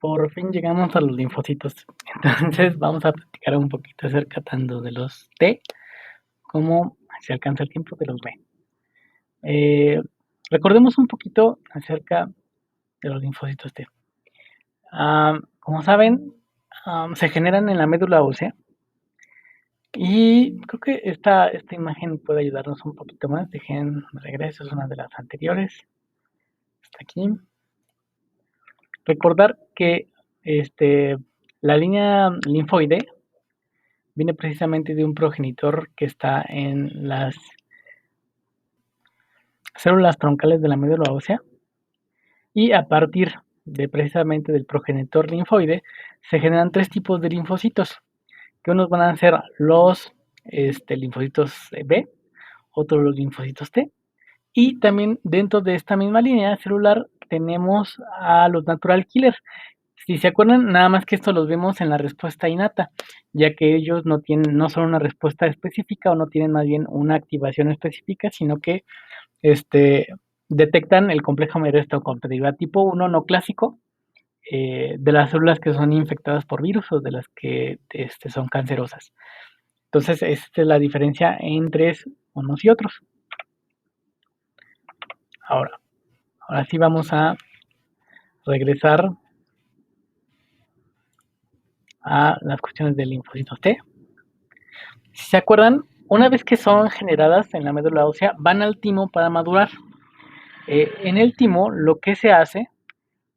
Por fin llegamos a los linfocitos. Entonces vamos a platicar un poquito acerca tanto de los T como, si alcanza el tiempo, de los B. Eh, Recordemos un poquito acerca de los linfocitos T. Como saben, se generan en la médula ósea y creo que esta imagen puede ayudarnos un poquito más. Dejen regreso, es una de las anteriores. Hasta aquí. Recordar que la línea linfoide viene precisamente de un progenitor que está en las células troncales de la médula ósea y a partir de precisamente del progenitor linfoide se generan tres tipos de linfocitos, que unos van a ser los linfocitos B, otros los linfocitos T, y también dentro de esta misma línea celular tenemos a los natural killer. Si se acuerdan, nada más que esto los vemos en la respuesta innata, ya que ellos no son una respuesta específica o no tienen más bien una activación específica, sino que este, detectan el complejo memoria histocompatibilidad tipo 1 no clásico de las células que son infectadas por virus o de las que son cancerosas. Entonces, esta es la diferencia entre unos y otros. Ahora sí vamos a regresar a las cuestiones del linfocitos T. Si se acuerdan, una vez que son generadas en la médula ósea, van al timo para madurar. En el timo lo que se hace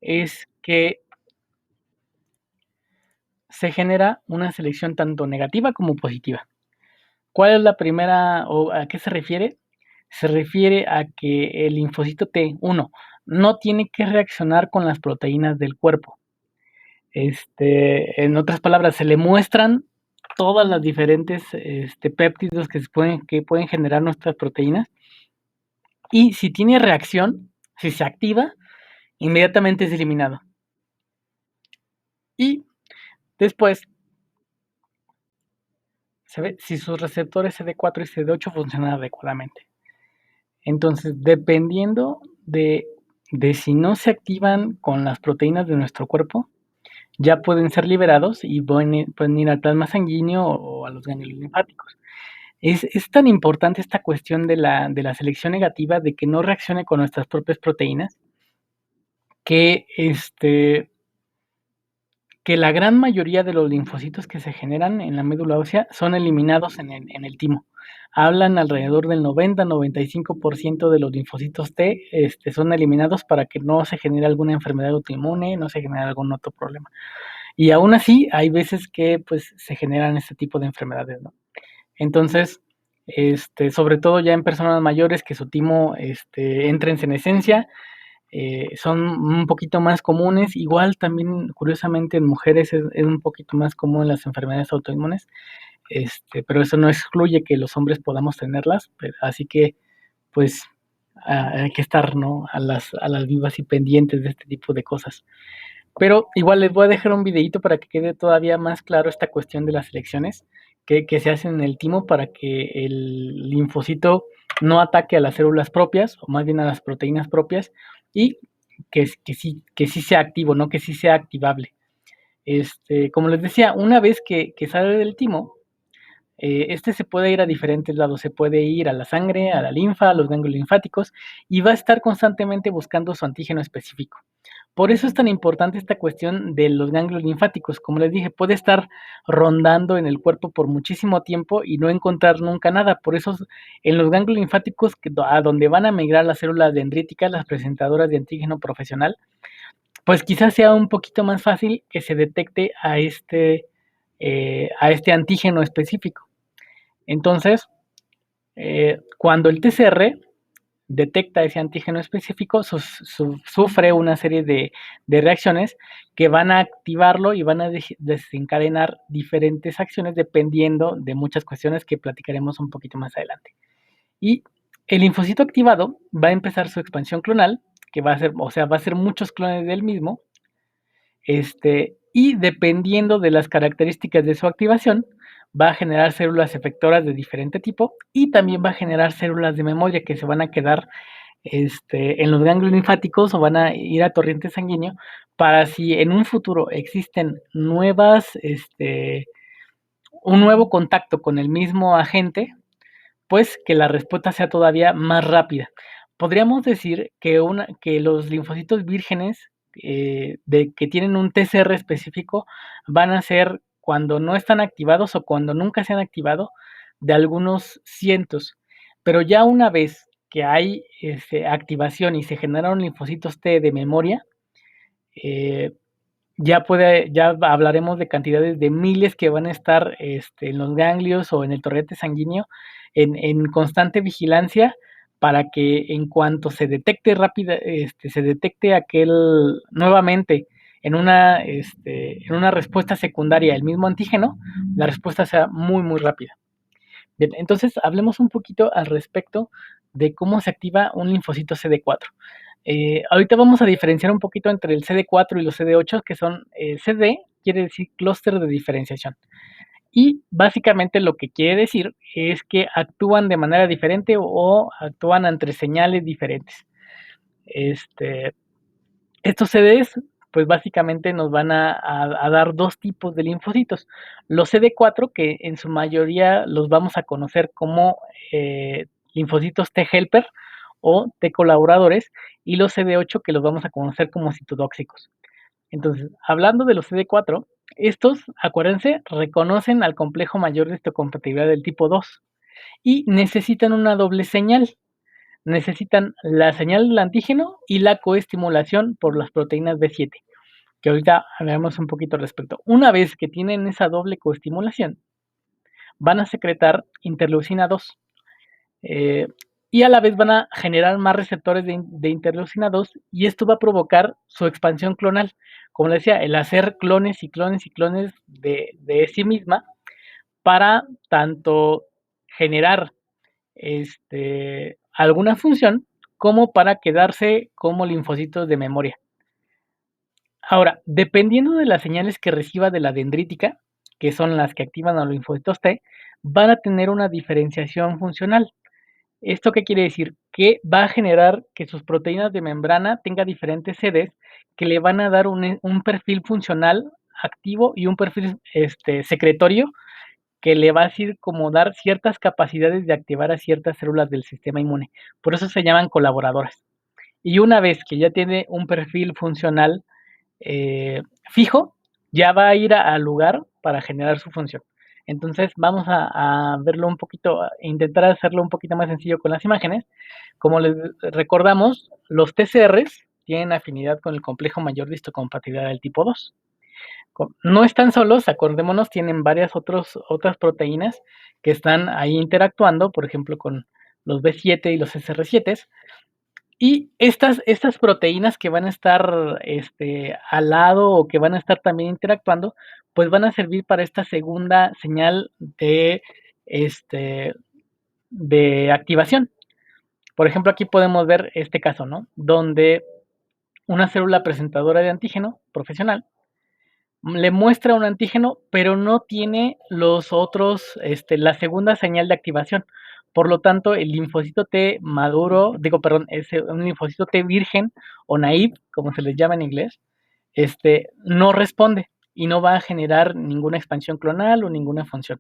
es que se genera una selección tanto negativa como positiva. ¿Cuál es la primera o a qué se refiere? Se refiere a que el linfocito T1 no tiene que reaccionar con las proteínas del cuerpo. En otras palabras, se le muestran todas las diferentes péptidos que pueden generar nuestras proteínas. Y si tiene reacción, si se activa, inmediatamente es eliminado. Y después se ve si sus receptores CD4 y CD8 funcionan adecuadamente. Entonces, dependiendo de si no se activan con las proteínas de nuestro cuerpo, ya pueden ser liberados y pueden ir al plasma sanguíneo o a los ganglios linfáticos. Es tan importante esta cuestión de la selección negativa, de que no reaccione con nuestras propias proteínas, que que la gran mayoría de los linfocitos que se generan en la médula ósea son eliminados en el timo. Hablan alrededor del 90-95% de los linfocitos T son eliminados para que no se genere alguna enfermedad autoinmune, no se genere algún otro problema. Y aún así, hay veces que pues se generan este tipo de enfermedades, ¿no? Entonces, sobre todo ya en personas mayores que su timo entra en senescencia, son un poquito más comunes. Igual también, curiosamente, en mujeres es un poquito más común las enfermedades autoinmunes, pero eso no excluye que los hombres podamos tenerlas, así que pues hay que estar, ¿no?, a las vivas y pendientes de este tipo de cosas. Pero igual les voy a dejar un videito para que quede todavía más claro esta cuestión de las selecciones que se hacen en el timo para que el linfocito no ataque a las células propias, o más bien a las proteínas propias, y que sí sea activo, ¿no? Que sí sea activable. Como les decía, una vez que sale del timo, se puede ir a diferentes lados, se puede ir a la sangre, a la linfa, a los ganglios linfáticos, y va a estar constantemente buscando su antígeno específico. Por eso es tan importante esta cuestión de los ganglios linfáticos. Como les dije, puede estar rondando en el cuerpo por muchísimo tiempo y no encontrar nunca nada. Por eso en los ganglios linfáticos, a donde van a migrar las células dendríticas, las presentadoras de antígeno profesional, pues quizás sea un poquito más fácil que se detecte a este antígeno específico. Entonces, cuando el TCR detecta ese antígeno específico, sufre una serie de reacciones que van a activarlo y van a desencadenar diferentes acciones dependiendo de muchas cuestiones que platicaremos un poquito más adelante. Y el linfocito activado va a empezar su expansión clonal, que va a ser muchos clones del mismo, y dependiendo de las características de su activación, va a generar células efectoras de diferente tipo y también va a generar células de memoria que se van a quedar en los ganglios linfáticos o van a ir a torrente sanguíneo para si en un futuro existen un nuevo contacto con el mismo agente, pues que la respuesta sea todavía más rápida. Podríamos decir que los linfocitos vírgenes que tienen un TCR específico van a ser cuando no están activados o cuando nunca se han activado de algunos cientos. Pero ya una vez que hay activación y se generaron linfocitos T de memoria, eh, ya hablaremos de cantidades de miles que van a estar en los ganglios o en el torrente sanguíneo en constante vigilancia para que en cuanto se detecte rápida, se detecte aquel nuevamente en una respuesta secundaria el mismo antígeno, la respuesta sea muy, muy rápida. Bien, entonces hablemos un poquito al respecto de cómo se activa un linfocito CD4. Ahorita vamos a diferenciar un poquito entre el CD4 y los CD8, que son CD, quiere decir clúster de diferenciación. Y básicamente lo que quiere decir es que actúan de manera diferente o actúan entre señales diferentes. Este, estos CDs, pues básicamente nos van a dar dos tipos de linfocitos. Los CD4, que en su mayoría los vamos a conocer como linfocitos T helper o T colaboradores, y los CD8 que los vamos a conocer como citodóxicos. Entonces, hablando de los CD4, estos, acuérdense, reconocen al complejo mayor de histocompatibilidad del tipo 2 y necesitan una doble señal. Necesitan la señal del antígeno y la coestimulación por las proteínas B7, que ahorita hablaremos un poquito al respecto. Una vez que tienen esa doble coestimulación, van a secretar interleucina 2 y a la vez van a generar más receptores de interleucina 2 y esto va a provocar su expansión clonal. Como les decía, el hacer clones y clones y clones de sí misma para tanto generar alguna función como para quedarse como linfocitos de memoria. Ahora, dependiendo de las señales que reciba de la dendrítica, que son las que activan a los linfocitos T, van a tener una diferenciación funcional. ¿Esto qué quiere decir? Que va a generar que sus proteínas de membrana tengan diferentes sedes que le van a dar un perfil funcional activo y un perfil secretorio que le va a decir como dar ciertas capacidades de activar a ciertas células del sistema inmune. Por eso se llaman colaboradoras. Y una vez que ya tiene un perfil funcional fijo, ya va a ir al lugar para generar su función. Entonces vamos a verlo un poquito, a intentar hacerlo un poquito más sencillo con las imágenes. Como les recordamos, los TCRs tienen afinidad con el complejo mayor de histocompatibilidad del tipo 2. No están solos, acordémonos, tienen otras proteínas que están ahí interactuando, por ejemplo, con los B7 y los SR7. Y estas proteínas que van a estar al lado o que van a estar también interactuando, pues van a servir para esta segunda señal este, de activación. Por ejemplo, aquí podemos ver este caso, ¿no? Donde una célula presentadora de antígeno profesional le muestra un antígeno, pero no tiene la segunda señal de activación. Por lo tanto, el linfocito T maduro, digo, perdón, es un linfocito T virgen o naive, como se les llama en inglés, no responde y no va a generar ninguna expansión clonal o ninguna función.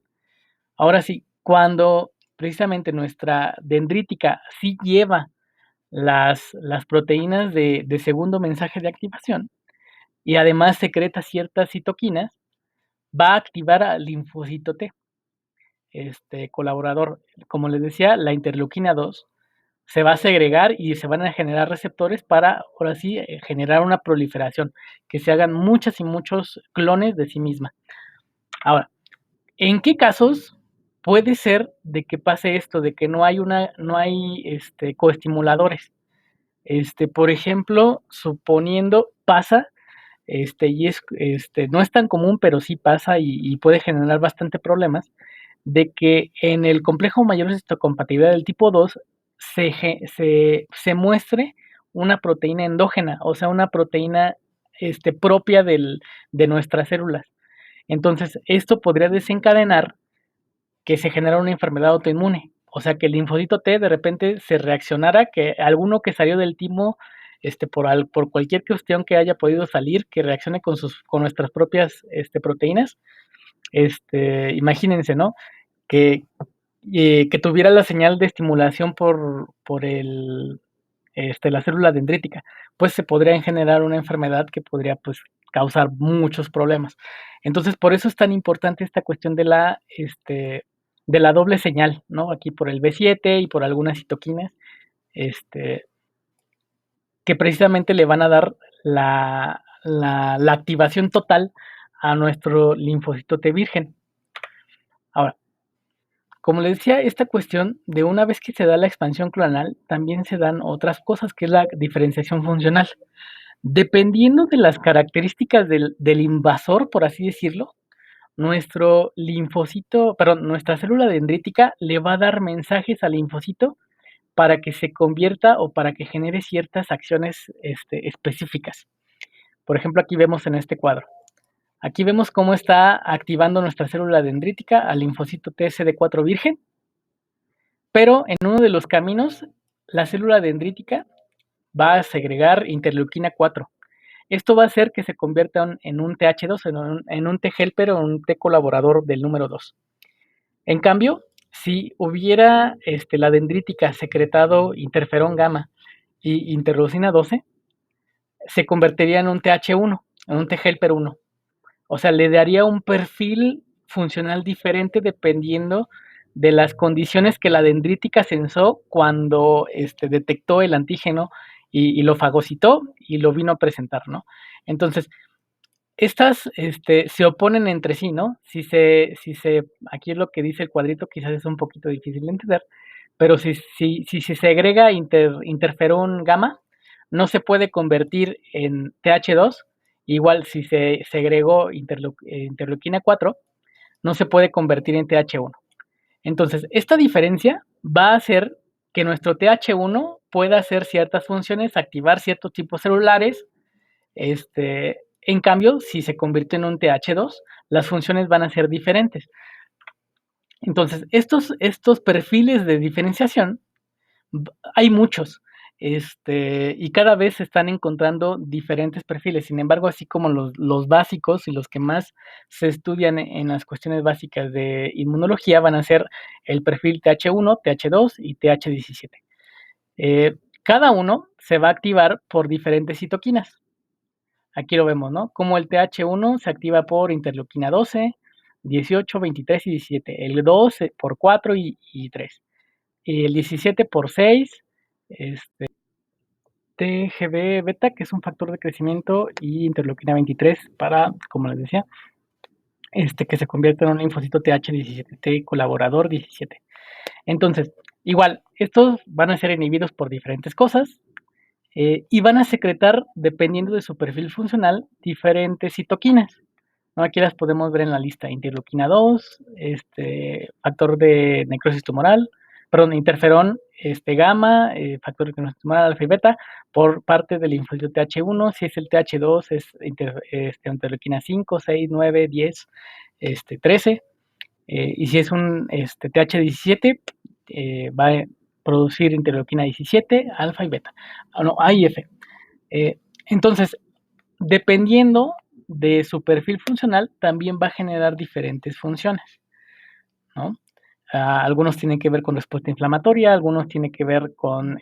Ahora sí, cuando precisamente nuestra dendrítica sí lleva las proteínas de segundo mensaje de activación y además secreta ciertas citoquinas, va a activar al linfocito T, colaborador. Como les decía, la interleuquina 2 se va a segregar y se van a generar receptores para, ahora sí, generar una proliferación, que se hagan muchas y muchos clones de sí misma. Ahora, ¿en qué casos puede ser de que pase esto, de que no hay coestimuladores? Por ejemplo, suponiendo pasa no es tan común, pero sí pasa y puede generar bastante problemas, de que en el complejo mayor de histocompatibilidad del tipo 2 se muestre una proteína endógena, o sea, una proteína propia de nuestras células. Entonces, esto podría desencadenar que se genera una enfermedad autoinmune O sea, que el linfocito T de repente se reaccionara, que alguno que salió del timo, por cualquier cuestión que haya podido salir, que reaccione con nuestras propias proteínas. Imagínense, ¿no? Que, que tuviera la señal de estimulación por la célula dendrítica, pues se podría generar una enfermedad que podría pues causar muchos problemas. Entonces, por eso es tan importante esta cuestión de la doble señal, ¿no? Aquí por el B7 y por algunas citoquinas, este, que precisamente le van a dar la activación total a nuestro linfocito T virgen. Ahora, como les decía, esta cuestión de una vez que se da la expansión clonal, también se dan otras cosas, que es la diferenciación funcional. Dependiendo de las características del invasor, por así decirlo, nuestra célula dendrítica le va a dar mensajes al linfocito para que se convierta o para que genere ciertas acciones específicas. Por ejemplo, aquí vemos en este cuadro. Aquí vemos cómo está activando nuestra célula dendrítica al linfocito TSD4 virgen, pero en uno de los caminos, la célula dendrítica va a segregar interleuquina 4. Esto va a hacer que se convierta en un TH2, en un T-helper o un T-colaborador del número 2. En cambio, si hubiera la dendrítica secretado interferón gamma y interleucina 12, se convertiría en un TH1, en un T-helper 1. O sea, le daría un perfil funcional diferente dependiendo de las condiciones que la dendrítica sensó cuando detectó el antígeno y lo fagocitó y lo vino a presentar, ¿no? Entonces, estas se oponen entre sí, ¿no? Aquí es lo que dice el cuadrito, quizás es un poquito difícil de entender, pero si se segrega interferón gamma, no se puede convertir en TH2, igual si se segregó interleuquina 4, no se puede convertir en TH1. Entonces, esta diferencia va a hacer que nuestro TH1 pueda hacer ciertas funciones, activar ciertos tipos celulares. En cambio, si se convierte en un TH2, las funciones van a ser diferentes. Entonces, estos perfiles de diferenciación, hay muchos, y cada vez se están encontrando diferentes perfiles. Sin embargo, así como los básicos y los que más se estudian en las cuestiones básicas de inmunología van a ser el perfil TH1, TH2 y TH17. Cada uno se va a activar por diferentes citoquinas. Aquí lo vemos, ¿no? Como el TH1 se activa por interleuquina 12, 18, 23 y 17. El 2 por 4 y 3. Y el 17 por 6, TGB beta, que es un factor de crecimiento, y interleuquina 23 para, como les decía, que se convierte en un linfocito TH17, T colaborador 17. Entonces, igual, estos van a ser inhibidos por diferentes cosas, y van a secretar, dependiendo de su perfil funcional, diferentes citoquinas, ¿no? Aquí las podemos ver en la lista: interleuquina 2, factor de necrosis tumoral, perdón, interferón gamma, factor de necrosis tumoral alfa y beta, por parte del linfocito TH1. Si es el TH2, es interleuquina 5, 6, 9, 10, 13. Y si es un TH17, va a producir interleuquina 17, alfa y beta. No, A y F. Entonces, dependiendo de su perfil funcional, también va a generar diferentes funciones, ¿no? Algunos tienen que ver con respuesta inflamatoria, algunos tienen que ver con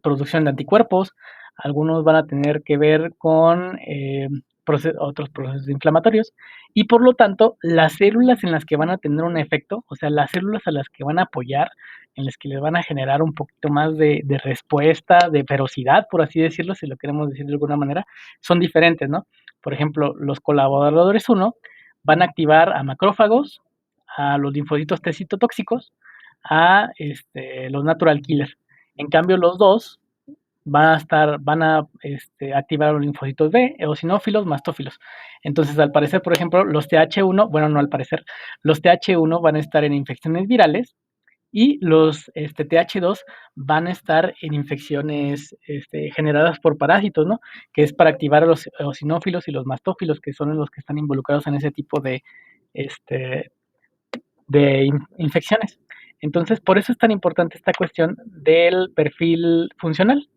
producción de anticuerpos, algunos van a tener que ver con otros procesos inflamatorios, y por lo tanto, las células en las que van a tener un efecto, o sea, las células a las que van a apoyar, en las que les van a generar un poquito más de respuesta, de ferocidad, por así decirlo, si lo queremos decir de alguna manera, son diferentes, ¿no? Por ejemplo, los colaboradores 1 van a activar a macrófagos, a los linfocitos T citotóxicos, a los natural killers. En cambio, los dos van a activar los linfocitos B, eosinófilos, mastófilos. Entonces, al parecer, por ejemplo, los TH1, bueno, no al parecer, los TH1 van a estar en infecciones virales y los TH2 van a estar en infecciones generadas por parásitos, ¿no? Que es para activar a los eosinófilos y los mastófilos, que son los que están involucrados en ese tipo este, de infecciones. Entonces, por eso es tan importante esta cuestión del perfil funcional.